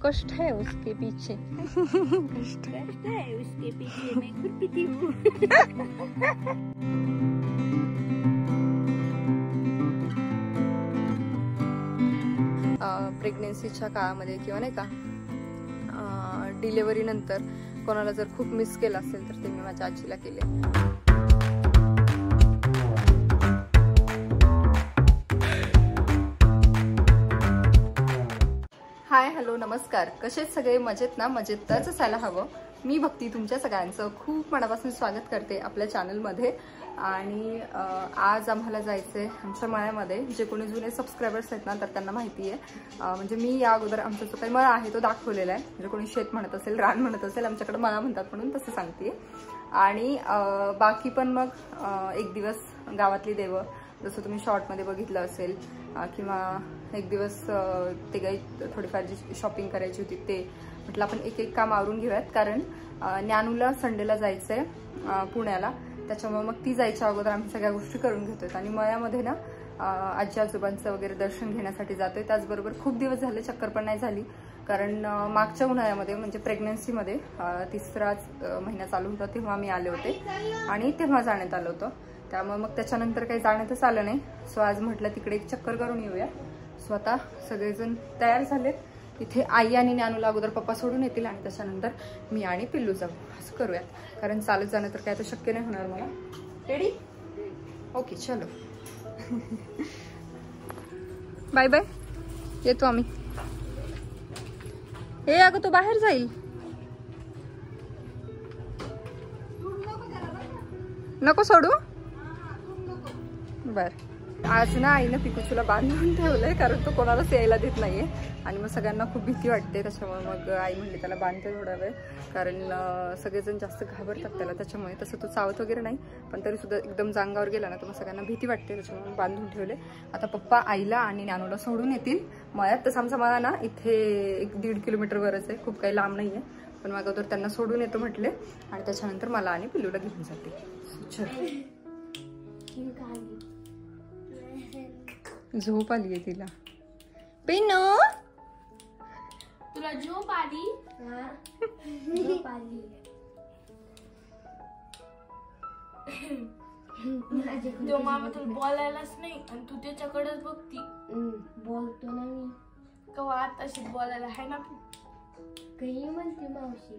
कष्ट है उसके पीछे। कष्ट है उसके पीछे, मैं खुद पीती हूँ। प्रेग्नेन्सीच्या काळामध्ये किंवा नाही का डिलिव्हरी नंतर कोणाला जर खूप मिस केलं असेल तर ते मी माझ्या आजीला केले। हाय हॅलो नमस्कार, कसे सगळे मजेत ना? मजेतच असायला हवं। मी भक्ती तुमच्या सगळ्यांचं खूप मनापासून स्वागत करते आपल्या चॅनलमध्ये। आणि आज आम्हाला जायचंय आमच्या मळ्यामध्ये। जे कोणी जुने सबस्क्रायबर्स आहेत ना तर त्यांना माहिती आहे, म्हणजे मी या अगोदर आमचा जो काही मळा आहे तो दाखवलेला आहे। म्हणजे कोणी शेत म्हणत असेल, रान म्हणत असेल, आमच्याकडे मळा म्हणतात म्हणून तसं सांगते। आणि बाकी पण मग एक दिवस गावातली देवं, जसं तुम्ही शॉर्टमध्ये बघितलं असेल, किंवा एक दिवस ते काही थोडीफार जी शॉपिंग करायची होती ते म्हटलं आपण एक एक काम आवरून घेऊयात। कारण ज्ञानूला संडेला जायचंय पुण्याला, त्याच्यामुळे मग ती जायच्या अगोदर आम्ही सगळ्या गोष्टी करून घेतोय। आणि मळ्यामध्ये ना आजी आजोबांचं वगैरे दर्शन घेण्यासाठी जातोय। त्याचबरोबर खूप दिवस झाले चक्कर पण नाही झाली, कारण मागच्या उन्हाळ्यामध्ये म्हणजे प्रेग्नन्सीमध्ये 3राच महिना चालू होता तेव्हा मी आले होते आणि तेव्हा जाण्यात आलं होतं। त्यामुळे मग त्याच्यानंतर काही जाण्यातच आलं नाही। सो आज म्हटलं तिकडे एक चक्कर करून येऊया। सो आता सगळेजण तयार झालेत। इथे आई आणि ज्ञानूला अगोदर पप्पा सोडून येतील आणि त्याच्यानंतर मी आणि पिल्लू जाऊ, असं करूयात। कारण चालत जाणं तर काय तर शक्य नाही होणार मला। रेडी? ओके चलो। बाय बाय, येतो आम्ही। हे अगं तो बाहेर जाईल, नको सोडू। बर, आज ना आईनं पिकूचूला बांधून ठेवलंय, कारण तो कोणालाच यायला देत नाहीये आणि मग सगळ्यांना खूप भीती वाटते। त्याच्यामुळे मग आई म्हणली त्याला बांधते थोडा वेळ, कारण सगळेजण जास्त घाबरतात त्याला। त्याच्यामुळे तसं तो चावत वगैरे नाही, पण तरी सुद्धा एकदम जांगावर गेला ना तर मग सगळ्यांना भीती वाटते, त्याच्यामुळे बांधून ठेवले। आता पप्पा आईला आणि ज्ञानूला सोडून येतील मळ्यात। तसं आमचा मळा ना इथे 1-1.5 किलोमीटरवरच आहे, खूप काही लांब नाहीये। पण मग अगोदर त्यांना सोडून येतो म्हटले आणि त्याच्यानंतर मला आणि पिल्लूला घेऊन जाते। झोप आली आहे तिला। पिनो तुला झोप आली? झोप आली। तो मामा तुला बोलायलाच नाही आणि तू त्याच्याकडेच बघती। बोलतो ना मी कवा आताशी बोलायला आहे ना तू? काही म्हणते मावशी।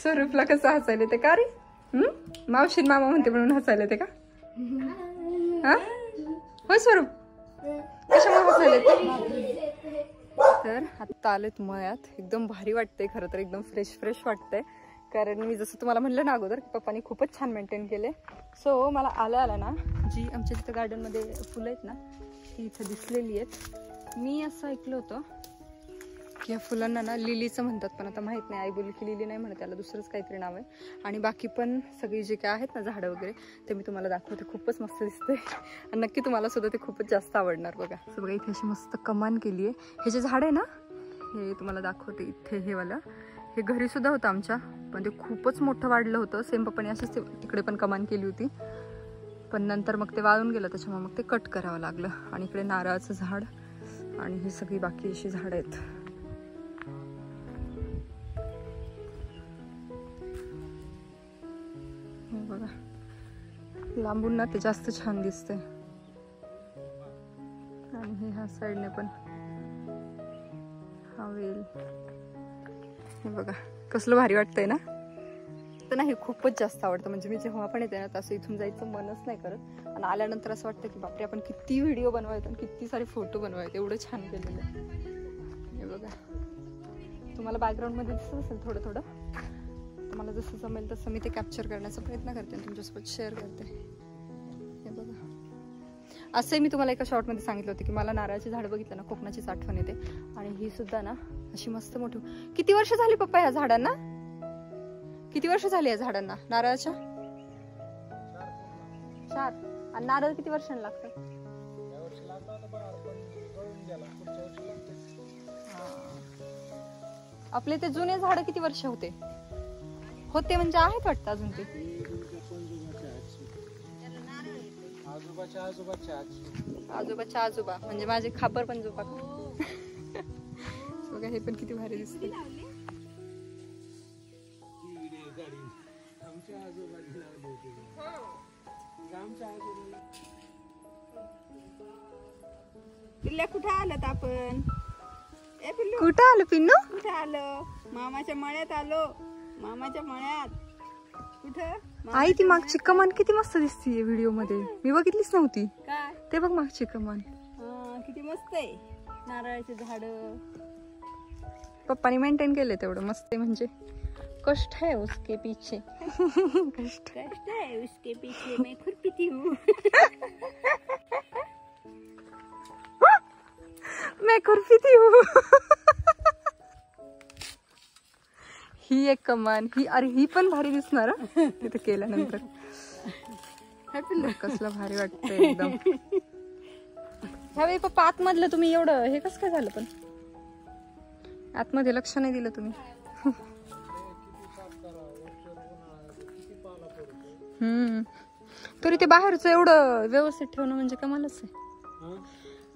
स्वरूपला कसं हसायला ते का रे? मावशी मामा म्हणते म्हणून हसायला ते का? हा होय स्वरूप, कशामुळे हसायला ते? तर आता आलेत मळ्यात, एकदम भारी वाटतंय खरं तर, एकदम फ्रेश फ्रेश वाटतंय। कारण मी जसं तुम्हाला म्हणलं ना अगोदर, पप्पानी खूपच छान मेंटेन केले। सो मला आला ना जी आमच्या तिथं गार्डनमध्ये फुलं आहेत ना ती इथं दिसलेली आहेत। मी असं ऐकलं होतं की या फुलांना ना लिलीचं म्हणतात, पण आता माहित नाही, आई बोलली की लिली नाही म्हणत, त्याला दुसरंच काहीतरी नाव आहे। आणि बाकी पण सगळी जे काय आहेत ना झाडं वगैरे ते मी तुम्हाला दाखवते, खूपच मस्त दिसते आणि नक्की तुम्हाला सुद्धा ते खूपच जास्त आवडणार। बघा बघा, इथे अशी मस्त कमान केली आहे। हे जे झाड आहे ना हे तुम्हाला दाखवते, इथे हे वाला हे घरी सुद्धा होतं आमच्या, पण ते खूपच मोठं वाढलं होतं। सेम पप्पाने अशीच तिकडे पण कमान केली होती, पण नंतर मग ते वाळून गेलं, त्याच्यामुळे मग ते कट करावं लागलं। आणि इकडे नारळाचं झाड आणि ही सगळी बाकी अशी झाडं आहेत। बघा लांबून ना ते जास्त छान दिसते। आणि हे ह्या साईडने पण हा वेल, हे बघा कसलं भारी वाटतंय ना? तर नाही खूपच जास्त आवडतं। म्हणजे मी जेव्हा पण येते ना तसं इथून जायचं मनच नाही करत, आणि आल्यानंतर असं वाटतं की बापरे आपण किती व्हिडिओ बनवायत आणि किती सारे फोटो बनवायत, एवढं छान केलेलं आहे। हे बघा, तुम्हाला बॅकग्राऊंडमध्ये दिसत असेल थोडं थोडं, मला जसं जमेल तसं मी ते कॅप्चर करण्याचा प्रयत्न करते आणि तुमच्यासोबत शेअर करते। हे बघा, असंही मी तुम्हाला एका शॉर्टमध्ये सांगितलं होतं की मला नारळाची झाडं बघितलं ना कोकणाचीच आठवण येते। आणि ही सुद्धा ना अशी मस्त मोठी। किती वर्ष झाली पप्पा या झाडांना? किती वर्ष झाली या झाडांना नारळाच्या? 4। आणि नारळ किती वर्षांनी लागतात? आपले ते जुने झाड किती वर्ष होते म्हणजे आहेत वाटतं अजून ते? आजोबाच्या आजोबा म्हणजे माझे खापर पण जोपा। बघा हे पण किती भारी दिसते. पिल्ल्या कुठं आलं आपण? ए पिल्लू कुठं आलं पिन्नू? कुठं आलं? मामाच्या मळ्यात आलो. मामाच्या मळ्यात कुठं? आई ती मागची कमान किती मस्त दिसतीये व्हिडिओ मध्ये, मी बघितलीच नव्हती. काय? ते बघ मागची कमान. किती मस्त आहे. नारळाचे झाड. पप्पानी मेंटेन केले तेवढं मस्त आहे. म्हणजे कष्ट है उसके पीछे. कष्ट है उसके पीछे मैं खुद पीती हूँ. मैं खुरपीती हूँ. ही एक कमान. ही अरे ही पण भारी दिसणार हं, तिथे केल्यानंतर. कसलं भारी वाटतंय एकदम. ह्यावेळी पप्पा आतमधलं तुम्ही एवढं हे कसं काय झालं, पण आतमध्ये लक्ष नाही दिलं तुम्ही. तरी ते बाहेरचं एवढं व्यवस्थित ठेवणं म्हणजे कमालच आहे.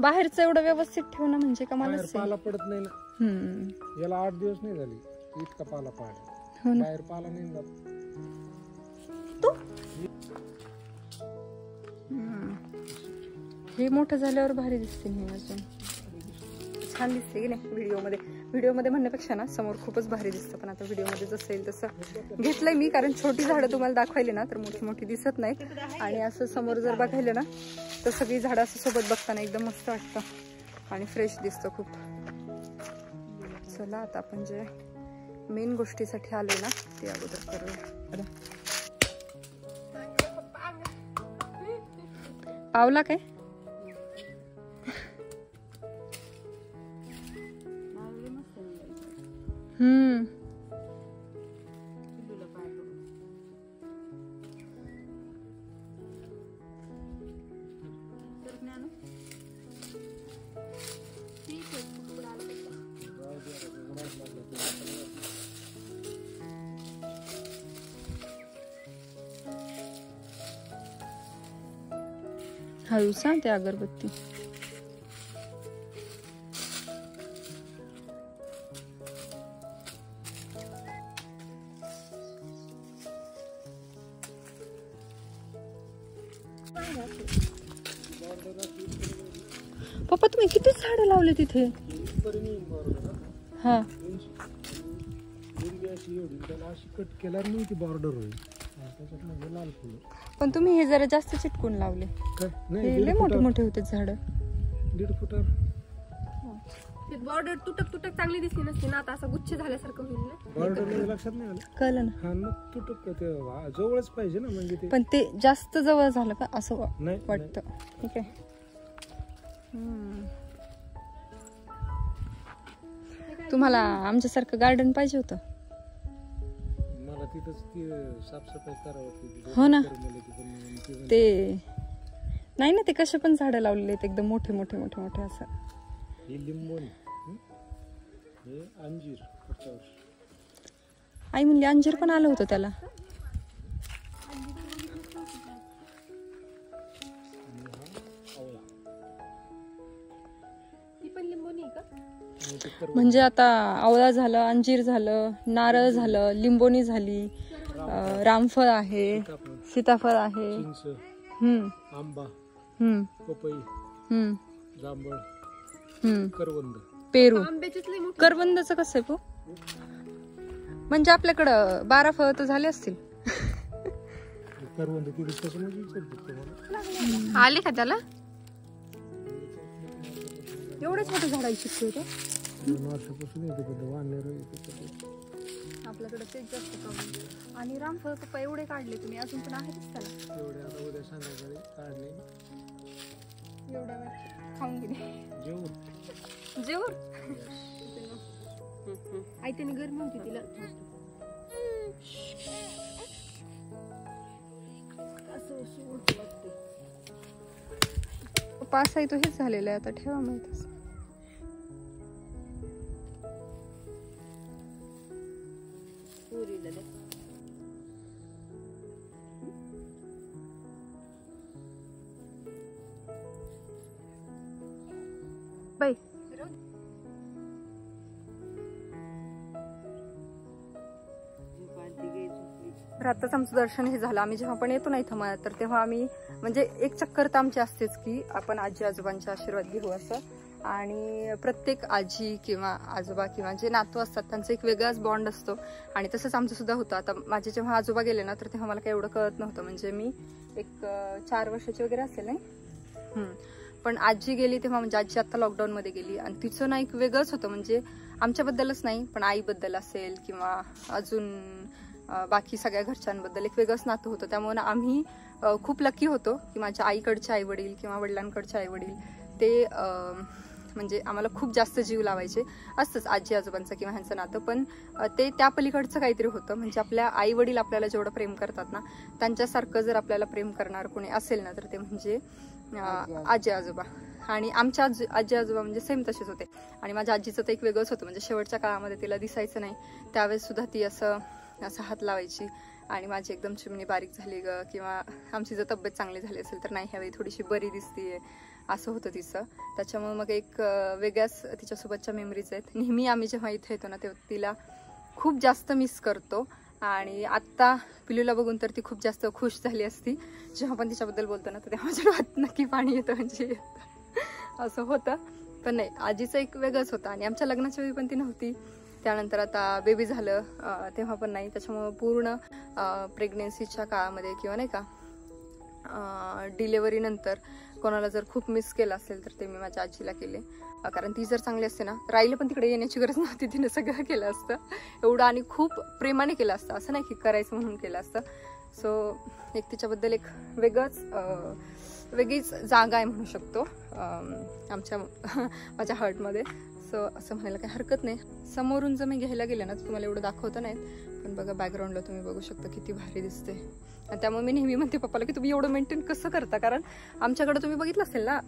बाहेरचं एवढं व्यवस्थित ठेवणं म्हणजे कमालच आहे. पाला पडत नाही ना. याला 8 दिवस नाही झाले इतका पाला पाड. बाहेर पाला नाही जात. हे मोठं झाल्यावर भारी दिसते. हे अजून छान दिसते की नाही व्हिडिओमध्ये. व्हिडिओमध्ये म्हणण्यापेक्षा ना समोर खूपच भारी दिसतं, पण आता व्हिडिओमध्ये जसं येईल तसं घेतलंय मी. कारण छोटी झाडं तुम्हाला दाखवायले ना तर मोठी मोठी दिसत नाहीत, आणि असं समोर जर बघायलं ना तर सगळी झाडं असं सोबत बघताना एकदम मस्त वाटतं आणि फ्रेश दिसतं खूप. चला आता आपण जे मेन गोष्टीसाठी आलोय ना ते अगोदर करूया. पावला काय? हळूच ते अगरबत्ती. पप्पा तुम्ही किती झाडं लावले तिथे? हा कट केल्यावर नाही ती बॉर्डर होईल. लाल फुलं. पण तुम्ही हे जरा जास्त चिटकून लावले. लय मोठे मोठे होते झाड. 1.5 फुटावर. बॉर्डर तुटक तुटक चांगली दिसली नसती ना, आता असं गुच्छ झाल्यासारखं होईल ना. बॉर्डर लक्षात नाही आलं. कळलं ना. हा मग तुटक ते जवळच पाहिजे ना, म्हणजे ते. पण ते जास्त जवळ झालं का असं नाही वाटतं. ठीक आहे. तुम्हाला आमच्यासारखं गार्डन पाहिजे होतं. मला तिथंच ती साफसफाई करावं होती. हो ना. ते नाही ना, ते कसे पण झाडं लावलेले आहेत एकदम मोठे मोठे मोठे मोठे असं. हे लिंबोनी, हे अंजीर. आई म्हणली अंजीर पण आलं होतं त्याला. म्हणजे आता आवळा झालं, अंजीर झालं, नारळ झालं, लिंबोनी झाली, रामफळ आहे, सीताफळ आहे, आंबा, पपई, जांभळ, करवंद, पेरू. करवंदाचं कसं आहे पो? म्हणजे आपल्याकडं 12 फळ तर झाले असतील. करवंद आले का त्याला? एवढे छोटे झाडाची शिकते आपल्याकडे तेच जास्त प्रॉब्लेम. आणि रामफळ पप्पा एवढे काढले तुम्ही, अजून पण आहेच त्याला. उद्या संध्याकाळी काढले. एवढ्या वेळ खाऊन गेले जेवून. आई त्याने गरमी होती तिला. पास आहे तो हेच झालेला आहे आता. ठेवा माहित. बाई तर आताच आमचं दर्शन हे झालं. आम्ही जेव्हा पण येतो ना इथं मळ्यात, तर तेव्हा आम्ही म्हणजे एक चक्कर तर आमची असतेच की आपण आजी आजोबांचे आशीर्वाद घेऊ असं. आणि प्रत्येक आजी किंवा आजोबा किंवा जे नातू असतात त्यांचा एक वेगळाच बॉन्ड असतो. आणि तसंच आमचं सुद्धा होतं. आता माझे जेव्हा आजोबा गेले ना, तर तेव्हा मला काही एवढं कळत नव्हतं. म्हणजे मी एक 4 वर्षाची वगैरे असेल नाही. पण आजी गेली तेव्हा, म्हणजे आजी आता लॉकडाऊनमध्ये गेली आणि तिचं ना एक वेगळंच होतं. म्हणजे आमच्याबद्दलच नाही पण आईबद्दल असेल किंवा अजून बाकी सगळ्या घरच्यांबद्दल एक वेगळंच नातं होतं. त्यामुळे आम्ही खूप लकी होतो की माझ्या आईकडचे आई वडील किंवा वडिलांकडचे आई वडील ते म्हणजे आम्हाला खूप जास्त जीव लावायचे. असतंच आजी आजोबांचं किंवा ह्यांचं नातं, पण ते त्या पलीकडचं काहीतरी होतं. म्हणजे आपल्या आई वडील आपल्याला जेवढं प्रेम करतात ना, त्यांच्यासारखं जर आपल्याला प्रेम करणार कोणी असेल ना, तर ते म्हणजे आजी आजोबा. आणि आमच्या आजी आजोबा म्हणजे सेम तसेच होते. आणि माझ्या आजीचं तर एक वेगळंच होतं. म्हणजे शेवटच्या काळामध्ये तिला दिसायचं नाही त्यावेळेस सुद्धा ती असं हात लावायची आणि माझी एकदम चिमणी बारीक झाली ग, किंवा आमची जर तब्येत चांगली झाली असेल तर नाही ह्यावेळी थोडीशी बरी दिसतीये, असं होतं तिचं. त्याच्यामुळे मग एक वेगळ्याच तिच्यासोबतच्या मेमरीज आहेत. नेहमी आम्ही जेव्हा इथे येतो ना, तेव्हा तिला खूप जास्त मिस करतो. आणि आत्ता पिलूला बघून तर ती खूप जास्त खुश झाली असती. जेव्हा पण तिच्याबद्दल बोलतो ना, तर तेव्हा माझ्या डोळ्यात नक्की पाणी येतं. म्हणजे असं होतं. पण नाही, आजीचं एक वेगळंच होतं. आणि आमच्या लग्नाच्या वेळी पण ती नव्हती. त्यानंतर आता बेबी झालं तेव्हा पण नाही. त्याच्यामुळं पूर्ण प्रेग्नेन्सीच्या काळामध्ये किंवा नाही का डिलेव्हरी नंतर कोणाला जर खूप मिस केलं असेल तर ते मी माझ्या आजीला केले. कारण ती जर चांगली असते ना, तर आईला पण तिकडे येण्याची गरज नव्हती. तिने सगळं केलं असतं एवढं, आणि खूप प्रेमाने केलं असतं. असं नाही की करायचं म्हणून केलं असतं. सो एक तिच्याबद्दल एक वेगळीच जागा आहे म्हणू शकतो आमच्या माझ्या हार्टमध्ये. सो असं म्हणायला काही हरकत नाही. समोरून जर मी घ्यायला गेले ना, तर तुम्हाला एवढं दाखवतं नाहीत, पण बघा बॅकग्राऊंडला तुम्ही बघू शकता किती भारी दिसते. आणि त्यामुळे मी नेहमी म्हणते पप्पाला की तुम्ही एवढं मेंटेन कसं करता. कारण आमच्याकडे तुम्ही बघितलं असेल ना,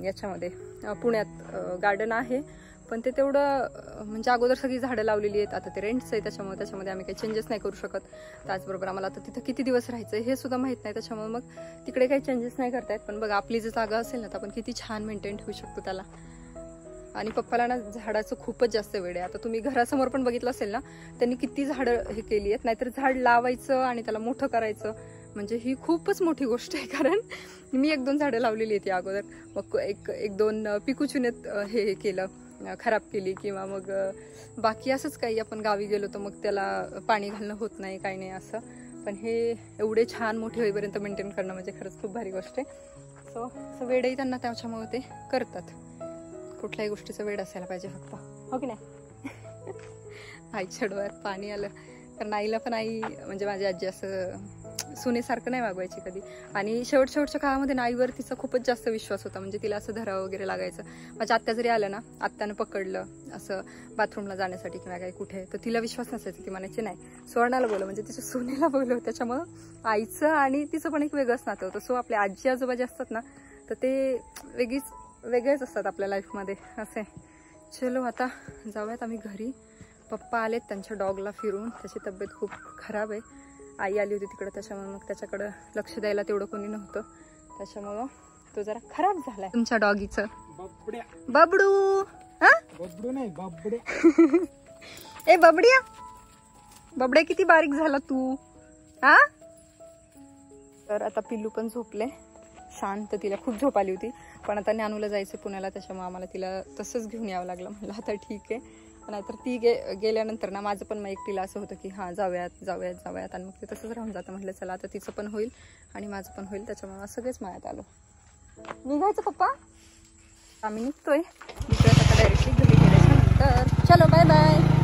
याच्यामध्ये पुण्यात गार्डन आहे, पण ते तेवढं म्हणजे अगोदर सगळी झाडं लावलेली आहेत. आता ते रेंटचं आहे, त्याच्यामध्ये आम्ही काही चेंजेस नाही करू शकत. त्याचबरोबर आम्हाला आता तिथं किती दिवस राहायचं हे सुद्धा माहीत नाही. त्याच्यामुळे मग तिकडे काही चेंजेस नाही करता येत. पण बघा आपली जर जागा असेल ना, तर आपण किती छान मेंटेन ठेवू शकतो त्याला. आणि पप्पाला ना झाडाचं खूपच जास्त वेळ आहे. आता तुम्ही घरासमोर पण बघितलं असेल ना, त्यांनी किती झाडं हे केली आहेत. नाहीतर झाड लावायचं आणि त्याला मोठं करायचं म्हणजे ही खूपच मोठी गोष्ट आहे. कारण मी 1-2 झाडं लावलेली आहेत अगोदर, मग एक 2 पिकूचुनेत हे केलं, खराब केली, किंवा मग बाकी असंच काही आपण गावी गेलो तर मग त्याला पाणी घालणं होत नाही, काही नाही असं. पण हे एवढे छान मोठे होईपर्यंत मेंटेन करणं म्हणजे खरंच खूप भारी गोष्ट आहे. सो वेळही त्यांना त्याच्यामुळे ते करतात. कुठल्याही गोष्टीचं वेळ असायला पाहिजे फक्त, हो की नाही. आईच्या डोळ्यात पाणी आलं. कारण आईला पण आई म्हणजे माझी आजी असं सुनेसारखं नाही वागवायची कधी. आणि शेवटच्या काळामध्ये ना आईवर तिचा खूपच जास्त विश्वास होता. म्हणजे तिला असं धरावं वगैरे लागायचं. माझ्या आत्या जरी आलं ना, आत्यानं पकडलं असं बाथरूमला जाण्यासाठी किंवा काही कुठे, तर तिला विश्वास नसायचा. ती म्हणायची नाही, स्वर्णाला बोलव, म्हणजे तिच्या सुनेला बोलव. त्याच्यामुळं आईचं आणि तिचं पण एक वेगळंच नातं होतं. सो आपले आजी आजोबा जे असतात ना, तर ते वेगळेच असतात आपल्या लाईफमध्ये असे. चलो आता जाऊयात आम्ही घरी. पप्पा आलेत त्यांच्या डॉगला फिरून, त्याची तब्येत खूप खराब आहे. आई आली होती तिकडं, त्याच्यामुळे मग त्याच्याकडं लक्ष द्यायला तेवढं कोणी नव्हतं. त्याच्यामुळं तो जरा खराब झालाय. तुमच्या डॉगीचं बबडू. बबडू नाही, बबड्या. ए बबड्या किती बारीक झाला तू. हा तर आता पिल्लू पण झोपले शांत. तिला खूप झोप आली होती, पण आता ज्ञानूला जायचं पुण्याला, त्याच्यामुळे आम्हाला तिला तसंच घेऊन यावं लागलं. म्हणलं आता ठीक आहे. नाहीतर ती गेल्यानंतर ना माझं पण मग एकटीला असं होतं की हां जाऊयात. आणि मग ते तसंच राहून जातं. म्हटलं चला आता तिचं पण होईल आणि माझं पण होईल. त्याच्यामुळे सगळेच मळ्यात आलो. निघायचं पप्पा, आम्ही निघतोय. दुसऱ्या आता डायरेक्टली घरी गेल्याच्या नंतर. चलो बाय बाय.